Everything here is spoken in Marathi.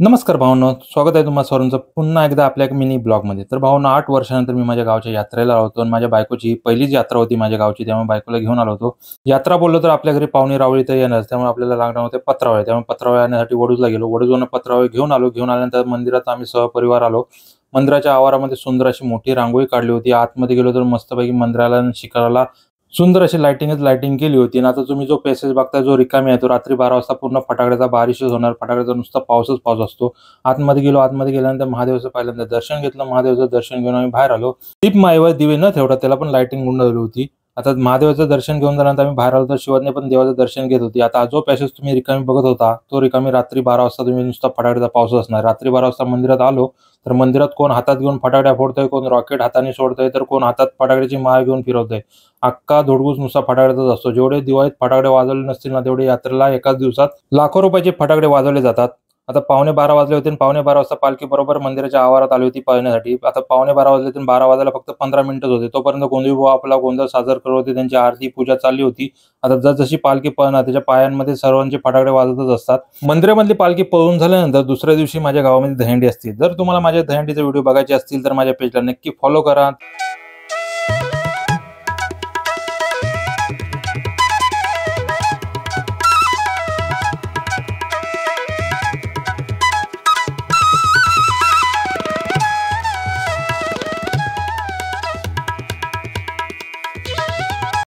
नमस्कार भावांनो, स्वागत आहे तुम्हा सर्वांचं पुन्हा एकदा आपल्या एक मिनी ब्लॉगमध्ये. तर भावांनो 8 वर्षानंतर मी माझ्या गावच्या यात्रेला आलो होतो आणि माझ्या बायकोची पहिलीच यात्रा होती माझ्या गावची. त्यामुळे बायकोला घेऊन आलो होतो. यात्रा बोललो तर आपल्या घरी पाहुणे-रावळे तर येणारच. त्यामुळे आपल्याला लागणार होते पत्रावळे. त्यामुळे पत्रावळे आणण्यासाठी वडूजला गेलो. वडूजवरून पत्रावळे घेऊन आलो. घेऊन आल्यानंतर मंदिरात आम्ही सहपरिवार आलो. मंदिराच्या आवारामध्ये सुंदर अशी मोठी रांगोळी काढली होती. आतमध्ये गेलो तर मस्तपैकी मंदिराला आणि शिखराला सुंदर अशी लाइटिंग केली होती आणि आता तुम्ही जो पॅसेज बघताय जो रिकामी आहे तो रात्री 12 वाजता पूर्ण फटाकड्याचा बारिशच होणार. फटाकड्याचा नुसता पाऊसच पाऊस असतो. आतमध्ये गेलो. आतमध्ये गेल्यानंतर महादेवाचं पहिल्यांदा दर्शन घेतलं. महादेवाचं दर्शन घेऊन आम्ही बाहेर आलो. दीपमाळेवर दिवे न ठेवता त्याला पण लाइटिंग गुंडाळली होती. आता महादेवाचं दर्शन घेऊन झाल्यानंतर आम्ही बाहेर आलो तर शिवानी पण देवाचं दर्शन घेत होती. आता जो पॅसेज तुम्ही रिकामी बघत होता तो रिकामी रात्री 12 वाजता तुम्ही नुसता फटाकड्याचा पाऊस असणार. रात्री 12 वाजता मंदिरात आलो तर मंदिरात कोण हातात घेऊन फटाकड्या फोडतंय, कोण रॉकेट हाताने सोडतंय, तर कोण हातात फटाकड्याची माळ घेऊन फिरवतंय. अख्खा धुडगूस नुसता फटाकड्याचाच असतो. जेवढे दिवाळीत फटाकडे वाजवले नसतील ना, तेवढे यात्रेला एकाच दिवसात लाखो रुपयाचे फटाकडे वाजवले जातात. आता 11:45 वाजले होते आणि 11:45 वाजता पालखी बरोबर मंदिराच्या आवारात आली होती पळण्यासाठी. आता 11:45 वाजले होते आणि 12 वाजायला फक्त 15 मिनिटच होते. तोपर्यंत गोंधळबुवा आपला गोंधळ साजरा करत होते. त्यांची आरती पूजा चालली होती. आता जसजशी पालखी पळणार त्याच्या पायांमध्ये सर्वांचे फटाकडे वाजतच असतात. मंदिरामधली पालखी पळून झाल्यानंतर दुसऱ्या दिवशी माझ्या गावामध्ये दहीहंडी असते. जर तुम्हाला माझ्या दहीहंडीचे व्हिडिओ बघायचे असतील तर माझ्या पेजला नक्की फॉलो करा.